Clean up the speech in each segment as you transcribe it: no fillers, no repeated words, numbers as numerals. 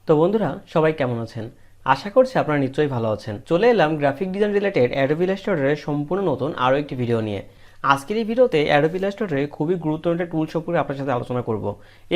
তো বন্ধুরা সবাই কেমন আছেন? আশা করছি আপনারা নিশ্চয়ই ভালো আছেন। চলে এলাম গ্রাফিক ডিজাইন রিলেটেড অ্যাডোবি ইলাস্ট্রেটরের সম্পূর্ণ নতুন আরও একটি ভিডিও নিয়ে। আজকের এই ভিডিওতে অ্যাডোবি ইলাস্ট্রেটরের খুবই গুরুত্বপূর্ণ একটা টুল সম্পর্কে আপনার সাথে আলোচনা করব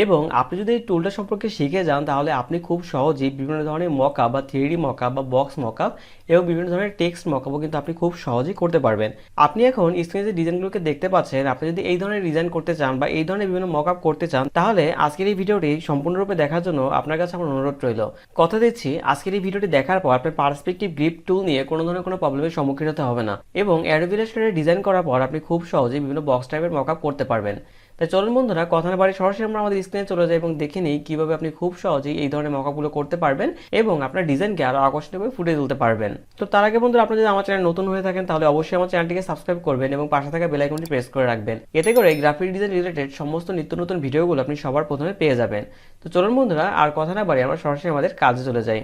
এবং আপনি যদি এই টুলটা সম্পর্কে শিখে যান তাহলে আপনি খুব সহজেই বিভিন্ন ধরনের মকআপ বা 3D মকআপ বা বক্স মকআপ এবং বিভিন্ন ধরনের টেক্সট মকআপও কিন্তু আপনি খুব সহজেই করতে পারবেন। আপনি এখন স্ক্রিনে যে ডিজাইনগুলোকে দেখতে পাচ্ছেন, আপনি যদি এই ধরনের ডিজাইন করতে চান বা এই ধরনের বিভিন্ন মকআপ করতে চান তাহলে আজকের এই ভিডিওটি সম্পূর্ণরূপে দেখার জন্য আপনার কাছে আমার অনুরোধ রইল। কথা দিচ্ছি আজকের এই ভিডিওটি দেখার পর আপনার পার্সপেক্টিভ গ্রিপ টুল নিয়ে কোনো ধরনের কোনো প্রবলেমের সম্মুখীন হতে হবে না এবং অ্যাডোবি ইলাস্ট্রেটর ডিজাইন করার পর আপনি খুব সহজেই বিভিন্ন বক্স টাইপের মকআপ করতে পারবেন। তাই চলুন বন্ধুরা কথা না বাড়িয়ে সরাসরি আমরা আমাদের স্ক্রিনে চলে যাই এবং দেখে নিই কিভাবে আপনি খুব সহজেই এই ধরনের মকআপগুলো করতে পারবেন এবং আপনার ডিজাইনকে আরো আকর্ষণীয়ভাবে ফুটিয়ে তুলতে পারবেন। তো তার আগে বন্ধুরা আপনি যদি আমার চ্যানেল নতুন হয়ে থাকেন তাহলে অবশ্যই আমার চ্যানেলটিকে সাবস্ক্রাইব করবেন এবং পাশে থাকা বেল আইকনটি প্রেস করে রাখবেন। এতে করে গ্রাফিক ডিজাইন রিলেটেড সমস্ত নিত্য নতুন ভিডিওগুলো আপনি সবার প্রথমে পেয়ে যাবেন। তো চলুন বন্ধুরা আর কথা না বাড়িয়ে আমরা সরাসরি আমাদের কাজে চলে যাই।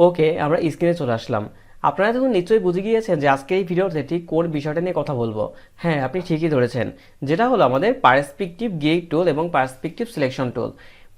ওকে, আমরা স্ক্রিনে চলে আসলাম। আপনারা তখন নিশ্চয়ই বুঝে গিয়েছেন যে আজকে এই ভিডিওতে ঠিক কোন বিষয়টা নিয়ে কথা বলবো। হ্যাঁ, আপনি ঠিকই ধরেছেন, যেটা হলো আমাদের পার্সপেক্টিভ গ্রিড টুল এবং perspective selection tool.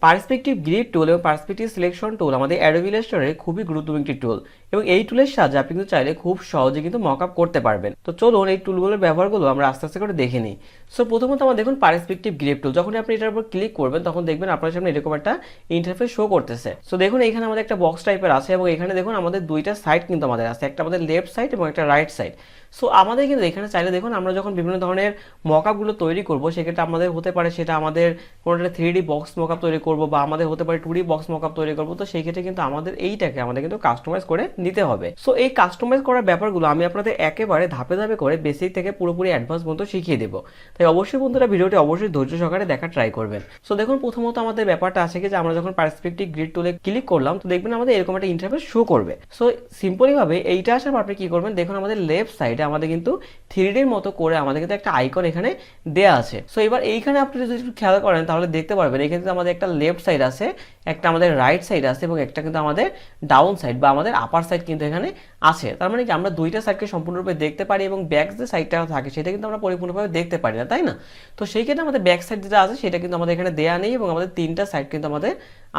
Perspective grid tool এবং পার্সপেক্টিভ সিলেকশন টুল আমাদের অ্যাডোবি ইলাস্ট্রেটরের খুবই গুরুত্বপূর্ণ একটি টুল এবং এই টুলের সাহায্যে আপনি কিন্তু চাইলে খুব সহজে কিন্তু মকআপ করতে পারবেন। তো চলুন এই টুলগুলোর ব্যবহারগুলো আমরা আস্তে আস্তে করে দেখে নিই। সো প্রথমত আমরা দেখুন পার্সপেক্টিভ গ্রিড টুল, যখন আপনি এটার উপর ক্লিক করবেন তখন দেখবেন আপনার সামনে এরকম একটা ইন্টারফেস শো করতেছে। সো দেখুন এখানে আমাদের একটা বক্স টাইপের আছে এবং এখানে দেখুন আমাদের দুইটা সাইড কিন্তু আমাদের আছে, একটা আমাদের লেফট সাইড এবং একটা রাইট সাইড। সো আমাদের কিন্তু এখানে চাইলে দেখুন আমরা যখন বিভিন্ন ধরনের মকআপগুলো তৈরি করব সেক্ষেত্রে আমাদের হতে পারে সেটা আমাদের কোনো একটা 3D বক্স মকআপ তৈরি করব বা আমাদের হতে পারে 2D বক্স মকআপ তৈরি করব। তো সেই ক্ষেত্রে কিন্তু আমাদের এইটাকে আমাদের কিন্তু কাস্টমাইজ করে নিতে হবে। সো এই কাস্টমাইজ করার ব্যাপারগুলো আমি আপনাদের একেবারে ধাপে ধাপে করে বেসিক থেকে পুরোপুরি অ্যাডভান্স পর্যন্ত শিখিয়ে দেবো। তাই অবশ্যই বন্ধুরা ভিডিওটি অবশ্যই ধৈর্য সহকারে দেখার ট্রাই করবেন। সো দেখুন প্রথমত আমাদের ব্যাপারটা আছে কি যে আমরা যখন পার্সপেক্টিভ গ্রিড টুলে ক্লিক করলাম তো দেখবেন আমাদের এরকম একটা ইন্টারফেস শো করবে। সো সিম্পলি ভাবে এইটা আসার পর আপনি কি করবেন, দেখুন আমাদের লেফট সাইডে আমাদের কিন্তু 3D এর মতো করে আমাদের কিন্তু একটা আইকন এখানে দেয়া আছে। সো এবার এইখানে আপনি যদি একটু খেয়াল করেন তাহলে দেখতে পারবেন এখানে কিন্তু আমাদের একটা লেফট সাইড আছে, একটা আমাদের রাইট সাইড আছে এবং একটা কিন্তু আমাদের ডাউন সাইড বা আমাদের আপার সাইড কিন্তু এখানে আছে। তার মানে কি আমরা দুইটা সাইডকে সম্পূর্ণরূপে দেখতে পারি এবং ব্যাক যে সাইডটা থাকে সেটা কিন্তু আমরা পরিপূর্ণভাবে দেখতে পারি না, তাই না? তো সেই ক্ষেত্রে আমাদের ব্যাক সাইড যেটা আছে সেটা কিন্তু আমাদের এখানে দেয়া নেই এবং আমাদের তিনটা সাইড কিন্তু আমাদের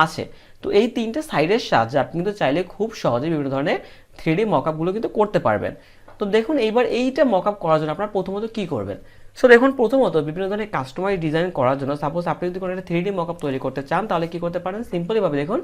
আছে। তো এই তিনটা সাইডের সাহায্যে আপনি কিন্তু চাইলে খুব সহজে বিভিন্ন ধরনের 3D মকআপগুলো কিন্তু করতে পারবেন। তো দেখুন এইবার এইটা মকআপ করার জন্য আপনারা প্রথমত কি করবেন। সো দেখুন প্রথমত বিভিন্ন ধরনের কাস্টমাইজ ডিজাইন করার জন্য সাপোজ আপনি যদি কোনো একটা 3D মকআপ তৈরি করতে চান তাহলে কি করতে পারেন, সিম্পলি ভাবে দেখুন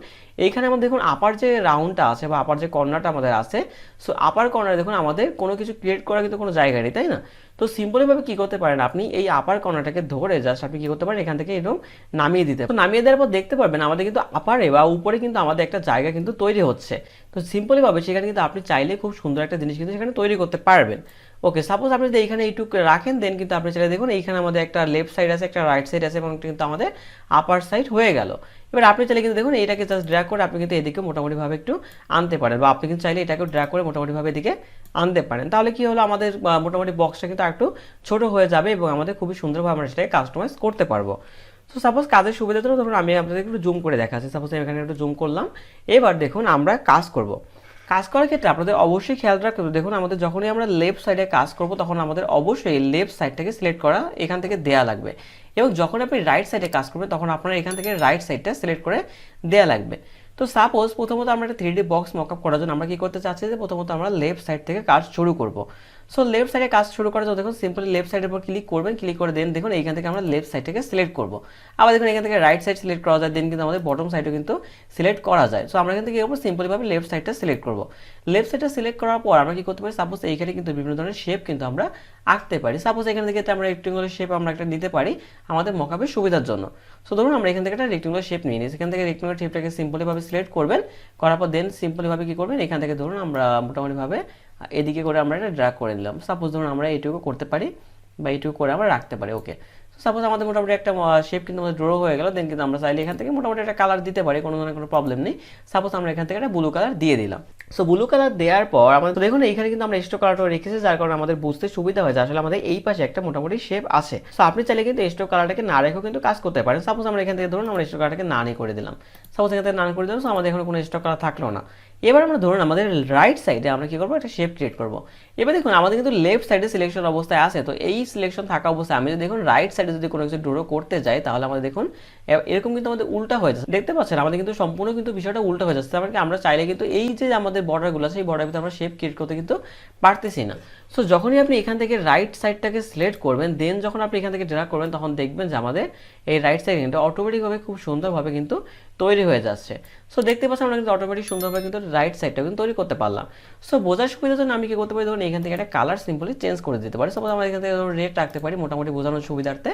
এইখানে আমাদের দেখুন আপার যে রাউন্ডটা আছে বা আপার যে কর্নারটা আমাদের আছে, সো আপার কর্নারে দেখুন আমাদের কোনো কিছু ক্রিয়েট করার কিন্তু কোনো জায়গা নেই, তাই না? তো সিম্পলি ভাবে কি করতে পারেন, আপনি এই আপার কর্নারটাকে ধরে জাস্ট আপনি কি করতে পারেন এখান থেকে এরকম নামিয়ে দিতে। তো নামিয়ে দেওয়ার পর দেখতে পারবেন আমাদের কিন্তু আপারে বা উপরে কিন্তু আমাদের একটা জায়গা কিন্তু তৈরি হচ্ছে। তো সিম্পলি ভাবে সেখানে কিন্তু আপনি চাইলে খুব সুন্দর একটা জিনিস কিন্তু সেখানে তৈরি করতে পারবেন। ওকে, সাপোজ আপনি যদি এইখানে এইটুকু রাখেন দেন কিন্তু আপনি চাইলে দেখুন এইখানে আমাদের একটা লেফট সাইড আছে, একটা রাইট সাইড আছে এবং কিন্তু আমাদের আপার সাইড হয়ে গেল। এবার আপনি চাইলে কিন্তু দেখুন এইটাকে জাস্ট ড্র্যাগ করে আপনি কিন্তু এদিকে মোটামুটিভাবে একটু আনতে পারেন বা আপনি কিন্তু চাইলে এটাকে ড্র্যাগ করে মোটামুটিভাবে এদিকে আনতে পারেন। তাহলে কি হলো, আমাদের মোটামুটি বক্সটা কিন্তু একটু ছোট হয়ে যাবে এবং আমাদের খুবই সুন্দরভাবে আমরা সেটাকে কাস্টমাইজ করতে পারবো। তো সাপোজ কাজের সুবিধার জন্য ধরুন আমি আপনাদের একটু জুম করে দেখাচ্ছি। সাপোজ আমি এখানে একটু জুম করলাম। এবার দেখুন আমরা কাজ করব। কাজ করার ক্ষেত্রে আপনাদের অবশ্যই খেয়াল রাখতে হবে, দেখুন আমাদের যখনই আমরা লেফট সাইডে কাজ করব তখন আমাদের অবশ্যই লেফট সাইডটাকে সিলেক্ট করা এখান থেকে দেয়া লাগবে এবং যখন আপনি রাইট সাইডে কাজ করবেন তখন আপনারা এখান থেকে রাইট সাইডটা সিলেক্ট করে দেয়া লাগবে। তো সাপোজ প্রথমত আমরা একটা 3D বক্স মকআপ করার জন্য আমরা কি করতে চাচ্ছি যে প্রথমত আমরা লেফট সাইড থেকে কাজ শুরু করব। সো লেফট সাইডে কাজ শুরু করার জন্য দেখুন সিম্পলি লেফট সাইডের উপর ক্লিক করবেন, ক্লিক করে দেন দেখুন এইখান থেকে আমরা লেফট সাইডটাকে সিলেক্ট করব। আবার দেখুন এখান থেকে রাইট সাইড সিলেক্ট করা যায়, দেন কিন্তু আমাদের বটম সাইডও কিন্তু সিলেক্ট করা যায়। সো আমরা এখান থেকে সিম্পলি ভাবে লেফট সাইডটা সিলেক্ট করব। লেফট সাইডটা সিলেক্ট করার পর আমরা কি করতে পারি, সাপোজ এইখানে কিন্তু বিভিন্ন ধরনের শেপ কিন্তু আমরা আঁকতে পারি। সাপোজ এখান থেকে আমরা রেক্টেঙ্গুলার শেপ আমরা একটা নিতে পারি আমাদের মকআপের সুবিধার জন্য। সো ধরুন আমরা এখান থেকে একটা রেক্টেঙ্গুলার শেপ নিয়ে নিই, এখান থেকে রেক্টেঙ্গুলার শেপটাকে সিম্পলি ভাবে সিলেক্ট করবেন, করার পর দেন সিম্পলি ভাবে কি করবেন এখান থেকে ধরুন আমরা মোটামুটি ভাবে এদিকে করে আমরা এটা ড্র্যাগ করে নিলাম। সাপোজ ধরুন আমরা এইটুকু করতে পারি বা এইটুকু করে আমরা রাখতে পারি। ওকে, সাপোজ আমাদের মোটামুটি একটা শেপ কিন্তু আমাদের ড্র হয়ে গেল, দেন কিন্তু আমরা চাইলে এখান থেকে মোটামুটি একটা কালার দিতে পারি, কোনো ধরনের কোনো প্রবলেম নেই। সাপোজ আমরা এখান থেকে একটা ব্লু কালার দিয়ে দিলাম। সো ব্লু কালার দেওয়ার পর আমাদের দেখুন এইখানে কিন্তু আমরা স্ট্রোক কালারটা রেখেছি যার কারণে আমাদের বুঝতে সুবিধা হয় যে আসলে আমাদের এই পাশে একটা মোটামুটি শেপ আছে। সো আপনি চাইলে কিন্তু স্ট্রোক কালারটাকে না রেখেও কিন্তু কাজ করতে পারেন। সাপোজ আমরা এখান থেকে ধরুন আমরা স্ট্রোক কালারটাকে না নিয়ে করে দিলাম, সাপোজ এখান থেকে না করে দিলাম। সো আমাদের এখানে কোনো স্ট্রোক কালার থাকলো না। এবার আমরা ধরুন আমাদের রাইট সাইডে আমরা কি করবো, একটা শেপ ক্রিয়েট করবো। এবার দেখুন আমাদের কিন্তু লেফট সাইডে সিলেকশন অবস্থায় আছে, তো এই সিলেকশন থাকা অবস্থায় আমি যদি দেখুন রাইট সাইডে যদি কোনো কিছু ড্র করতে যাই তাহলে আমাদের দেখুন এরকম কিন্তু আমাদের উল্টা হয়ে যাচ্ছে, দেখতে পাচ্ছেন আমাদের কিন্তু সম্পূর্ণ কিন্তু বিষয়টা উল্টা হয়ে যাচ্ছে। মানে আমরা চাইলে কিন্তু এই যে আমাদের বর্ডারগুলো আছে এই বর্ডার ভিতরে আমরা শেপ ক্রিয়েট করতে কিন্তু পারতেছি না। সো যখনই আপনি এখান থেকে রাইট সাইডটাকে সিলেক্ট করবেন, দেন যখন আপনি এখান থেকে ড্র্যাগ করবেন তখন দেখবেন যে আমাদের এই রাইট সাইড কিন্তু অটোমেটিকভাবে খুব সুন্দরভাবে কিন্তু তৈরি হয়ে যাচ্ছে। সো দেখতে পাচ্ছেন আমরা কিন্তু অটোমেটিক সুন্দরভাবে কিন্তু রাইট সাইডটা কিন্তু তৈরি করতে পারলাম। সো বোঝার সুবিধার জন্য আমি কি করতে পারি, ধরুন এখান থেকে একটা কালার সিম্পলি চেঞ্জ করে দিতে পারি। সাপোজ আমরা এখান থেকে রেড রাখতে পারি মোটামুটি বোঝানোর সুবিধার্থে।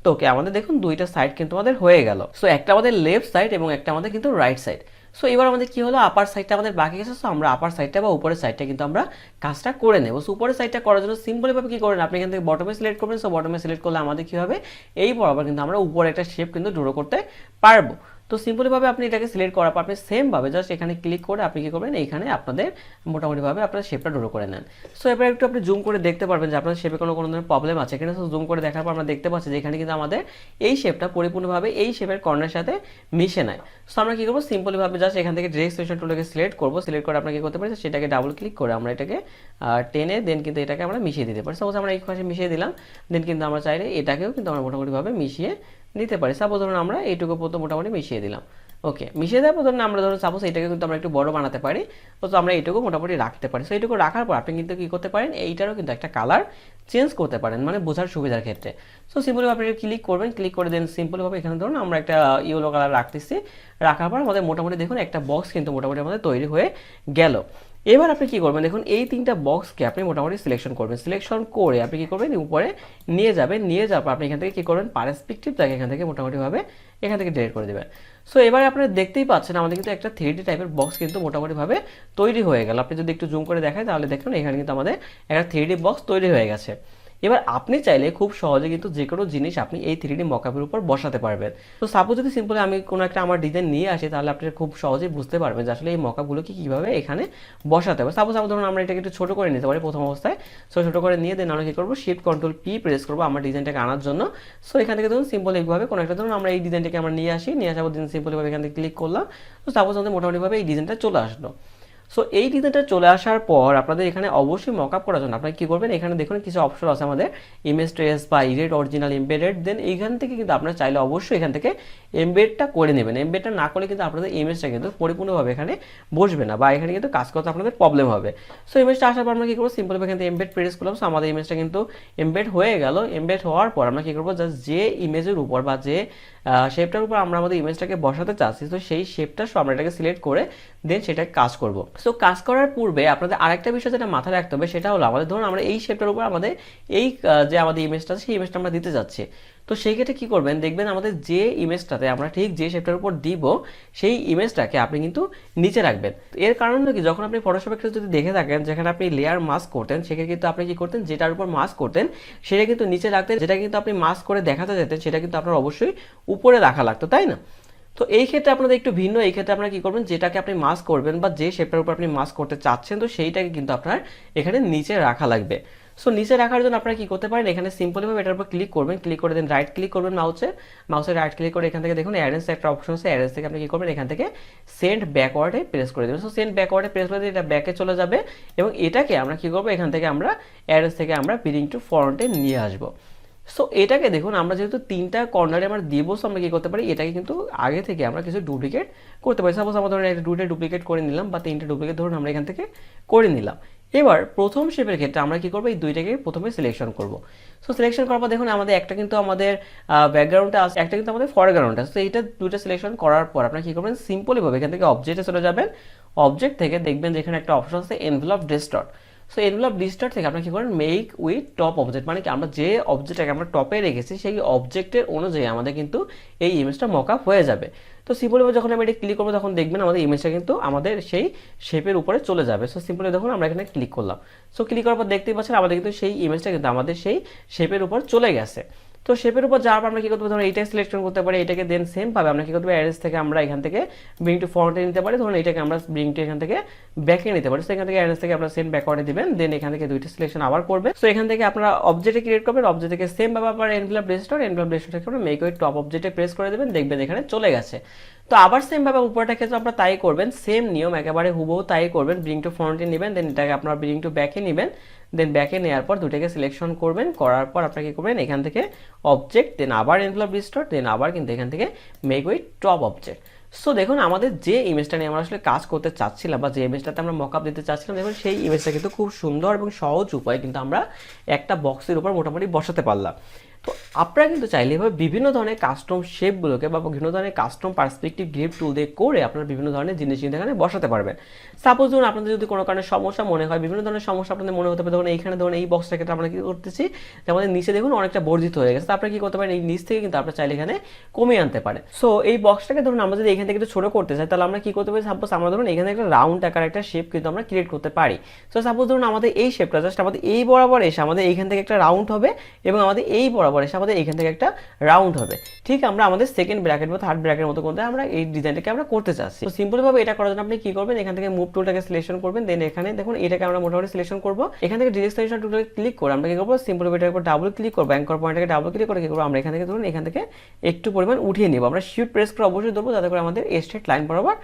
তো ওকে, আমাদের দেখুন দুইটা সাইড কিন্তু আমাদের হয়ে গেল। সো একটা আমাদের লেফট সাইড এবং একটা আমাদের কিন্তু রাইট সাইড। সো এবার আমাদের কি হলো, আপার সাইডটা আমাদের বাকি গেছে। সো আমরা আপার সাইডটা বা উপরের সাইডটা কিন্তু আমরা কাজটা করে নেব। সো উপরের সাইডটা করার জন্য সিম্পলিভাবে কি করেন, আপনি এখান থেকে বটমে সিলেক্ট করবেন। সো বটমে সিলেক্ট করলে আমাদের কি হবে, এই বরাবর কিন্তু আমরা উপরে একটা শেপ কিন্তু ড্র করতে পারবো। তো সিম্পলিভাবে আপনি এটাকে সিলেক্ট করার পর আপনি সেমভাবে জাস্ট এখানে ক্লিক করে আপনি কি করবেন, এইখানে আপনাদের মোটামুটিভাবে আপনার শেপটা ড্র করে নেন। সো এবার একটু আপনি জুম করে দেখতে পারবেন যে আপনার শেপে কোনো ধরনের প্রবলেম আছে কিনা। সো জুম করে দেখার পর আমরা দেখতে পাচ্ছি যে এখানে কিন্তু আমাদের এই শেপটা পরিপূর্ণভাবে এই শেপের কর্নারের সাথে মিশে নেয়। সো আমরা কি করবো, সিম্পলিভাবে জাস্ট এখান থেকে ডিরেক্ট সিলেকশন টুলটাকে সিলেক্ট করবো। সিলেক্ট করে আমরা কি করতে পারি, সেটাকে ডাবল ক্লিক করে আমরা এটাকে টেনে দেন কিন্তু এটাকে আমরা মিশিয়ে দিতে পারি। সাপোজ আমরা এই পাশে মিশিয়ে দিলাম, দেন কিন্তু আমরা চাইলে এটাকেও কিন্তু আমরা মোটামুটিভাবে মিশিয়ে নিতে পারি। সাপোজ ধরুন আমরা এইটুকু প্রথম মোটামুটি মিশিয়ে দিলাম। ওকে, মিশিয়ে দেওয়ার পর ধরুন আমরা ধরুন সাপোজ এটাকে কিন্তু আমরা একটু বড় বানাতে পারি। তো আমরা এইটুকু মোটামুটি রাখতে পারি। সো এইটুকু রাখার পর আপনি কিন্তু কি করতে পারেন, এইটারও কিন্তু একটা কালার চেঞ্জ করতে পারেন, মানে বোঝার সুবিধার ক্ষেত্রে। সো সিম্পলি আপনি ক্লিক করবেন, ক্লিক করে দেন সিম্পলিভাবে এখানে ধরুন আমরা একটা ইয়েলো কালার রাখতেছি। রাখার পর আমাদের মোটামুটি দেখুন একটা বক্স কিন্তু মোটামুটি আমাদের তৈরি হয়ে গেল। এবার আপনি কি করবেন, দেখুন এই তিনটা বক্সকে আপনি মোটামুটি সিলেকশন করবেন। সিলেকশন করে আপনি কি করবেন, উপরে নিয়ে যাবেন। নিয়ে যাওয়ার পর আপনি এখান থেকে কি করবেন, পার্সপেক্টিভটাকে এখান থেকে মোটামুটিভাবে এখান থেকে ডিলিট করে দেবেন। সো এবারে আপনারা দেখতেই পাচ্ছেন আমাদের কিন্তু একটা 3D টাইপের বক্স কিন্তু মোটামুটিভাবে তৈরি হয়ে গেল। আপনি যদি একটু জুম করে দেখায় তাহলে দেখুন এখানে কিন্তু আমাদের একটা 3D বক্স তৈরি হয়ে গেছে। এবার আপনি চাইলে খুব সহজে কিন্তু যে কোনো জিনিস আপনি এই 3D মকআপের উপর বসাতে পারবেন। তো সাপোজ যদি সিম্পলি আমি কোনো একটা আমার ডিজাইন নিয়ে আসি, তাহলে আপনি খুব সহজেই বুঝতে পারবেন যে আসলে এই মকআপগুলোকে কীভাবে এখানে বসাতে হবে। সাপোজ ধরুন আমরা এটাকে একটু ছোটো করে নিতে পারি প্রথম অবস্থায়। সো ছোটো করে নিয়ে দেন আমরা কী করবো, শিফট কন্ট্রোল পি প্রেস করবো আমার ডিজাইনটাকে আনার জন্য। সো এখান থেকে ধরুন সিম্পল এইভাবে কোনো একটা ধরুন আমরা এই ডিজাইনটাকে আমরা নিয়ে আসি, নিয়ে আসার পর দিন সিম্পলিভাবে এখান থেকে ক্লিক করলাম। তো সাপোজ আমাদের মোটামুটিভাবে এই ডিজাইনটা চলে আসলো। সো এই ডিজাইনটা চলে আসার পর আপনাদের এখানে অবশ্যই মকআপ করার জন্য আপনারা কি করবেন, এখানে দেখুন কিছু অপশন আছে আমাদের, ইমেজ ট্রেস বা ইরেট অরিজিনাল এমবেডেড। দেন এইখান থেকে কিন্তু আপনারা চাইলে অবশ্যই এখান থেকে এমবেডটা করে নেবেন। এমবেডটা না করলে কিন্তু আপনাদের ইমেজটা কিন্তু পরিপূর্ণভাবে এখানে বসবে না, বা এখানে কিন্তু কাজ করতে আপনাদের প্রবলেম হবে। সো ইমেজটা আসার পর আমরা কি করবো, সিম্পল এখান থেকে এমবেড প্রেস করলাম। সো আমাদের ইমেজটা কিন্তু এমবেড হয়ে গেল। এমবেড হওয়ার পর আমরা কি করবো, জাস্ট যে ইমেজের উপর বা যে শেপটার উপর আমরা আমাদের ইমেজটাকে বসাতে চাচ্ছি, তো সেই শেপটা আমরা এটাকে সিলেক্ট করে দেন সেটাকে কাজ করব। সো কাজ করার পূর্বে আপনাদের আরেকটা বিষয় যেটা মাথায় রাখতে হবে, সেটা হলো আমাদের ধরুন আমরা এই শেপটার উপর আমাদের এই যে আমাদের ইমেজটা আছে সেই ইমেজটা আমরা দিতে যাচ্ছি। তো সেই ক্ষেত্রে কী করবেন, দেখবেন আমাদের যে ইমেজটাতে আমরা ঠিক যে শেপটার উপর দিব সেই ইমেজটাকে আপনি কিন্তু নিচে রাখবেন। এর কারণ হলো কি, যখন আপনি ফটোশপে যদি দেখে থাকেন যেখানে আপনি লেয়ার মাস্ক করতেন, সেখানে কিন্তু আপনি কি করতেন, যেটার উপর মাস্ক করতেন সেটা কিন্তু নিচে রাখতেন, যেটা কিন্তু আপনি মাস্ক করে দেখাতে যেতেন সেটা কিন্তু আপনার অবশ্যই উপরে রাখা লাগতো, তাই না? তো এই ক্ষেত্রে আপনাদের একটু ভিন্ন। এই ক্ষেত্রে আপনারা কি করবেন, যেটাকে আপনি মাস্ক করবেন বা যে শেপটার উপর আপনি মাস্ক করতে চাচ্ছেন, তো সেইটাকে কিন্তু আপনার এখানে নিচে রাখা লাগবে। সো নিচে রাখার জন্য আপনারা কি করতে পারেন, এখানে সিম্পলিভাবে এটার উপর ক্লিক করবেন, ক্লিক করে দেন রাইট ক্লিক করবেন মাউসে রাইট ক্লিক করে এখান থেকে দেখুন অ্যারেঞ্জ একটা অপশন আছে, অ্যারেঞ্জ থেকে আপনি কি করবেন, এখান থেকে সেন্ড ব্যাকওয়ার্ডে প্রেস করে দেবেন। সো সেন্ড ব্যাকওয়ার্ডে প্রেস করে দিলে এটা ব্যাকে চলে যাবে, এবং এটাকে আমরা কি করবো, এখান থেকে আমরা অ্যারেঞ্জ থেকে আমরা ব্রিং টু ফ্রন্টে নিয়ে আসবো। সো এটাকে দেখুন আমরা যেহেতু তিনটা কর্নারে আমরা দিব, সো আমরা কি করতে পারি, এটাকে কিন্তু আগে থেকে আমরা কিছু ডুপ্লিকেট করতে পারি। সাপোজ আমরা ধরুন একটা দুটো ডুপ্লিকেট করে নিলাম, বা তিনটে ডুপ্লিকেট ধরুন আমরা এখান থেকে করে নিলাম। এবার প্রথম শেপের ক্ষেত্রে আমরা কি করবো, এই দুইটাকে প্রথমে সিলেকশন করব। সো সিলেকশন করার পর দেখুন আমাদের একটা কিন্তু আমাদের ব্যাকগ্রাউন্ডটা আছে, একটা কিন্তু আমাদের ফরগ্রাউন্ড আছে। তো এইটা দুইটা সিলেকশন করার পর আপনারা কি করবেন, সিম্পলিভাবে এখান থেকে অবজেক্টে চলে যাবেন। অবজেক্ট থেকে দেখবেন যেখানে একটা অপশন আছে envelope distort. So envelope distort থেকে আপনারা কি করেন, মেক উইথ টপ অবজেক্ট, মানে কি আমরা যে অবজেক্টটাকে আমরা টপে রেখেছি সেই অবজেক্টের অনুযায়ী আমাদের কিন্তু এই ইমেজটা মকআপ হয়ে যাবে। তো সিম্পলিভাবে যখন আমি এটা ক্লিক করবো তখন দেখবেন আমাদের ইমেজটা কিন্তু আমাদের সেই শেপের উপরে চলে যাবে। সো সিম্পলি দেখুন আমরা এখানে ক্লিক করলাম। সো ক্লিক করার পর দেখতেই পাচ্ছেন আমাদের কিন্তু সেই ইমেজটা কিন্তু আমাদের সেই শেপের উপর চলে গেছে। তো শেপের উপর যাওয়ার পর আমরা কি করতে পারি, ধরুন এইটাকে সিলেকশন করতে পারি, এটাকে দেন সেম পাবে আমরা কি করতে পারি, অ্যারেঞ্জ থেকে আমরা এখান থেকে ব্রিং টু ফ্রন্টে নিতে পারি। ধরুন এটাকে আমরা ব্রিং টু এখান থেকে ব্যাকে নিতে পারি। সো এখান থেকে অ্যারেঞ্জ থেকে আমরা সেম ব্যাকওয়ার্ডে দিবেন, দেন এখান থেকে দুইটা সিলেকশন আবার করবেন। সো এখান থেকে আপনারা অবজেক্টে ক্রিয়েট করবেন, অবজেক্ট থেকে সেম ভাবে আবার এনভেলপ ডিস্টর্ট থেকে আমরা মেক উইথ টপ অবজেক্টে প্রেস করে দেবেন, দেখবেন এখানে চলে গেছে। তো আবার সেম ভাবে উপরটা ক্ষেত্রে আপনারা তাই করবেন, সেম নিয়ম একেবারে হুবহু তাই করবেন। ব্রিং টু ফ্রন্টে নেবেন, দেন এটাকে আপনারা ব্রিং টু ব্যাকে নেবেন, দেন ব্যাকে নেওয়ার পর দুটাকে সিলেকশন করবেন, করার পর আপনারা কি করবেন এখান থেকে অবজেক্ট, দেন আবার এনভেলপ রিস্টোর, দেন আবার কিন্তু এখান থেকে make with top object. So দেখুন আমাদের যে ইমেজটা নিয়ে আমরা আসলে কাজ করতে চাচ্ছিলাম বা যে ইমেজটাতে আমরা মকআপ দিতে চাচ্ছিলাম, দেখুন সেই ইমেজটা কিন্তু খুব সুন্দর এবং সহজ উপায়ে কিন্তু আমরা একটা বক্সের উপর মোটামুটি বসাতে পারলাম। তো আপনারা কিন্তু চাইলে এভাবে বিভিন্ন ধরনের কাস্টম শেপগুলোকে বা বিভিন্ন ধরনের কাস্টম পার্সপেক্টিভ গ্রিপ টুল দিয়ে করে আপনারা বিভিন্ন ধরনের জিনিস কিন্তু এখানে বসাতে পারবেন। সাপোজ ধরুন আপনাদের যদি কোনো কারণে সমস্যা মনে হয়, বিভিন্ন ধরনের সমস্যা আপনাদের মনে হতে পারে, ধরুন এইখানে ধরুন এই বক্সটাকে আমরা কি করতেছি যে আমাদের নিচে দেখুন অনেকটা বর্ধিত হয়ে গেছে, তো আপনারা কি করতে পারেন এই নিচ থেকে কিন্তু আপনারা চাইলে এখানে কমিয়ে আনতে পারেন। সো এই বক্সটাকে ধরুন আমরা যদি এখান থেকে একটু ছোট করতে চাই, তাহলে আমরা কি করতে পারি, সাপোজ আমরা ধরুন এখানে একটা রাউন্ড আকার একটা শেপ কিন্তু আমরা ক্রিয়েট করতে পারি। সো সাপোজ ধরুন আমাদের এই শেপটা জাস্ট আমাদের এই বরাবর এসে আমাদের এইখান থেকে একটা রাউন্ড হবে এবং আমাদের এই বরাবর এসে আমাদের এইখান থেকে একটা রাউন্ড হবে। ঠিক আমরা আমাদের সেকেন্ড ব্র্যাকেট বা থার্ড ব্র্যাকেটের মতো করতে আমরা এই ডিজাইনটাকে আমরা করতে চাচ্ছি। তো সিম্পল ভাবে এটা করার জন্য আপনি কি করবেন, এখান থেকে মুভ টুলটাকে সিলেকশন করবেন, দেন এখানে দেখুন এটাকে আমরা মোটামুটি সিলেকশন করব, এখান থেকে ডিরেক্ট সিলেকশন টুলটাকে ক্লিক করে আমরা কি করব, সিম্পল ভাবে এটার উপর ডাবল ক্লিক করব, অ্যাঙ্কর পয়েন্টটাকে ডাবল ক্লিক করে কি করব, আমরা এখান থেকে ধরুন এখান থেকে একটু পরিমাণ উঠিয়ে নিব, আমরা শিফট প্রেস করে অবশ্যই ধরবো যাতে করে আমাদের স্ট্রেট লাইন বরাবর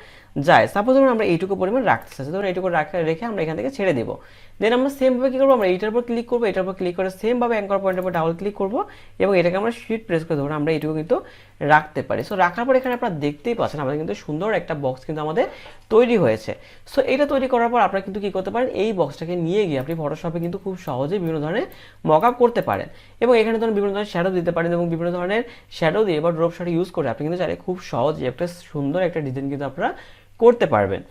যায়। সাপোজ ধরুন আমরা এইটুকু পরিমাণ রাখতে চাচ্ছি, ধরুন এইটুকু রেখে আমরা এখান থেকে ছেড়ে দেব। দেন আমরা সেম ভাবে কি করবো, আমরা এইটার উপর ক্লিক করবো, এটার উপর ক্লিক করে সেম ভাবে অ্যাঙ্কর পয়েন্টের উপর ডাবল ক্লিক করবো এবং এটাকে আমরা শিফট প্রেস করে ধরুন আমরা এইটুকু কিন্তু রাখতে পারি। সো রাখার পর এখানে আপনারা দেখতেই পাচ্ছেন আমাদের কিন্তু সুন্দর একটা বক্স কিন্তু আমাদের তৈরি হয়েছে। সো এটা তৈরি করার পর আপনারা কিন্তু কি করতে পারেন, এই বক্সটাকে নিয়ে গিয়ে আপনি ফটোশপে কিন্তু খুব সহজেই বিভিন্ন ধরনের মকআপ করতে পারেন এবং এখানে ধরুন বিভিন্ন ধরনের শ্যাডো দিতে পারেন এবং বিভিন্ন ধরনের শ্যাডো দিয়ে বা ড্রপ শ্যাডো ইউজ করে আপনি কিন্তু চাইলে খুব সহজেই একটা সুন্দর একটা ডিজাইন কিন্তু আপনারা করতে পারবেন।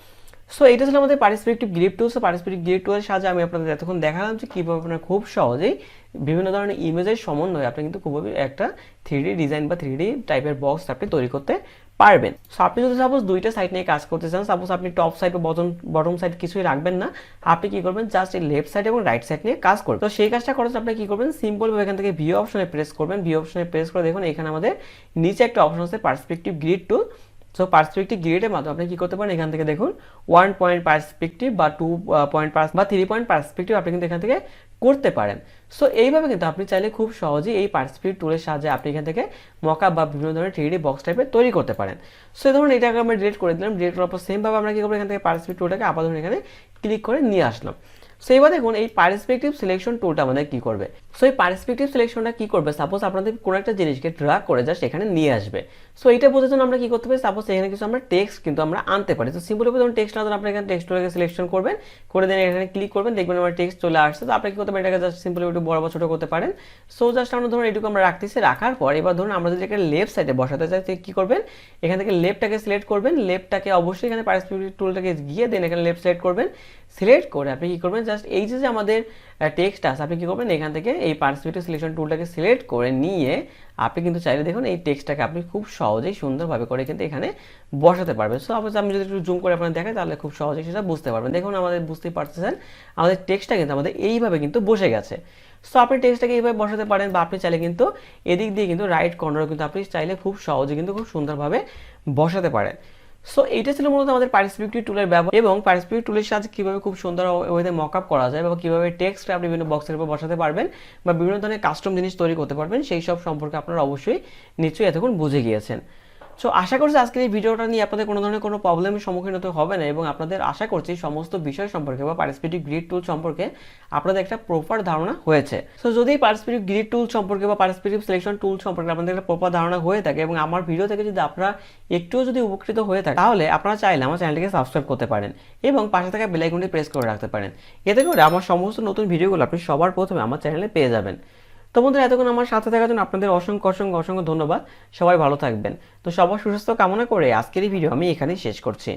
সো এটা ছিল আমাদের পার্সপেক্টিভ গ্রিপ টুল। সো পার্সপেক্টিভ গ্রিপ টুলের সাহায্যে আমি আপনাদের এতক্ষণ দেখালাম যে কীভাবে আপনারা খুব সহজেই বিভিন্ন ধরনের ইমেজের সমন্বয়ে আপনি কিন্তু খুবই একটা 3D ডিজাইন বা 3D টাইপের বক্স আপনি তৈরি করতে পারবেন। সো আপনি যদি সাপোজ দুইটা সাইড নিয়ে কাজ করতে চান, সাপোজ আপনি টপ সাইড বা বটম সাইড কিছুই রাখবেন না, আপনি কি করবেন জাস্ট এই লেফট সাইড এবং রাইট সাইড নিয়ে কাজ করবেন। তো সেই কাজটা করার জন্য আপনি কি করবেন, সিম্পল ভাবে এখান থেকে ভিউ অপশনে প্রেস করবেন, ভিউ অপশনে প্রেস করে দেখুন এখানে আমাদের নিচে একটা অপশন আছে পার্সপেক্টিভ গ্রিড টুল। সো পার্সপেক্টিভ গ্রিডের মাধ্যমে আপনি কি করতে পারেন, এখান থেকে দেখুন 1 পয়েন্ট পার্সপেক্টিভ বা 2 পয়েন্ট বা 3 পয়েন্ট পার্সপেক্টিভ আপনি কিন্তু এখান থেকে করতে পারেন। সো এইভাবে কিন্তু আপনি চাইলে খুব সহজেই এই পার্সপেক্টিভ টুলের সাহায্যে আপনি এখান থেকে মকআপ বা বিভিন্ন ধরনের 3D বক্স টাইপের তৈরি করতে পারেন। সো ধরুন এটাকে আমরা ডিলিট করে দিলাম, ডিলিট করার পর সেমভাবে আমরা কি করবো, এখান থেকে পার্সপেক্টিভ টুলটাকে আবার ধরুন এখানে ক্লিক করে নিয়ে আসলাম। সো এবার দেখুন এই পার্সপেক্টিভ সিলেকশন টুলটা আমাদের কি করবে। সো এই পার্সপেক্টিভ সিলেকশনটা কি করবে, সাপোজ আপনাদের কোনো একটা জিনিসকে ড্র্যাগ করে জাস্ট এখানে নিয়ে আসবে। সো এটা বোঝার জন্য আমরা কি করতে পারি, সাপোজ এখানে কিছু আমরা টেক্সট কিন্তু আমরা আনতে পারি। তো সিম্পল ভাবে ধরুন টেক্সট আনতে আপনি এখানে টেক্সট টুলটাকে সিলেকশন করবেন, করে দেন এখানে ক্লিক করবেন, দেখবেন আমার টেক্সট চলে আসছে। তো আপনি কি করতে পারেন, এটাকে জাস্ট সিম্পল একটু বড় বা ছোট করতে পারেন। সো জাস্ট আমরা ধরুন এটুকু আমরা রাখতেছি, রাখার পর এবার ধরুন আমরা যদি একটা লেফট সাইডে বসাতে চাই কি করবেন, এখান থেকে লেফটটাকে সিলেক্ট করবেন, লেফটটাকে অবশ্যই এখানে পার্সপেক্টিভ টুলটাকে গিয়ে দেন এখানে লেফট সিলেক্ট করবেন, সিলেক্ট করে আপনি কি করবেন, জাস্ট এই যে আমাদের টেক্সট আছে আপনি কি করবেন, এখান থেকে এই পার্সপেক্টিভ সিলেকশন টুলটাকে সিলেক্ট করে নিয়ে আপনি কিন্তু চাইলে দেখুন এই টেক্সটটাকে আপনি খুব সহজেই সুন্দরভাবে করে কিন্তু এখানে বসাতে পারবেন। সো আমি যদি একটু জুম করে আপনাদের দেখাই তাহলে খুব সহজেই সেটা বুঝতে পারবেন। দেখুন আমাদের বুঝতেই পারতেছেন আমাদের টেক্সটটা কিন্তু আমাদের এইভাবে কিন্তু বসে গেছে। সো আপনি টেক্সটটাকে এইভাবে বসাতে পারেন বা আপনি চাইলে কিন্তু এদিক দিয়ে কিন্তু রাইট কর্নারও কিন্তু আপনি চাইলে খুব সহজে কিন্তু খুব সুন্দরভাবে বসাতে পারেন। সো এইটা ছিল মূলত আমাদের পার্সপেক্টিভ টুলের ব্যবহার এবং পার্সপেক্টিভ টুলের সাহায্যে কীভাবে খুব সুন্দর ওয়েতে মকআপ করা যায় বা কীভাবে টেক্সট আপনি বিভিন্ন বক্সের উপর বসাতে পারবেন বা বিভিন্ন ধরনের কাস্টম জিনিস তৈরি করতে পারবেন, সেই সব সম্পর্কে আপনারা অবশ্যই নিশ্চয়ই এতক্ষণ বুঝে গিয়েছেন। সো আশা করছি আজকের এই ভিডিওটা নিয়ে আপনাদের কোনো ধরনের কোনো প্রবলেমের সম্মুখীন হতে হবে না এবং আপনাদের আশা করছি সমস্ত বিষয় সম্পর্কে বা পার্সপেক্টিভ গ্রিড টুল সম্পর্কে আপনাদের একটা প্রপার ধারণা হয়েছে। সো যদি পার্সপেক্টিভ গ্রিড টুল সম্পর্কে বা পার্সপেক্টিভ সিলেকশন টুল সম্পর্কে আপনাদের একটা প্রপার ধারণা হয়ে থাকে এবং আমার ভিডিও থেকে যদি আপনারা একটুও যদি উপকৃত হয়ে থাকে তাহলে আপনারা চাইলে আমার চ্যানেলটিকে সাবস্ক্রাইব করতে পারেন এবং পাশে থাকা বেল আইকনটি প্রেস করে রাখতে পারেন। এতে করে আমার সমস্ত নতুন ভিডিওগুলো আপনি সবার প্রথমে আমার চ্যানেলে পেয়ে যাবেন। তো বন্ধুরা এতক্ষণ আমার সাথে থাকার জন্য আপনাদের অসংখ্য অসংখ্য অসংখ্য ধন্যবাদ। সবাই ভালো থাকবেন। তো সবার সুস্বাস্থ্য কামনা করে আজকের এই ভিডিও আমি এখানেই শেষ করছি।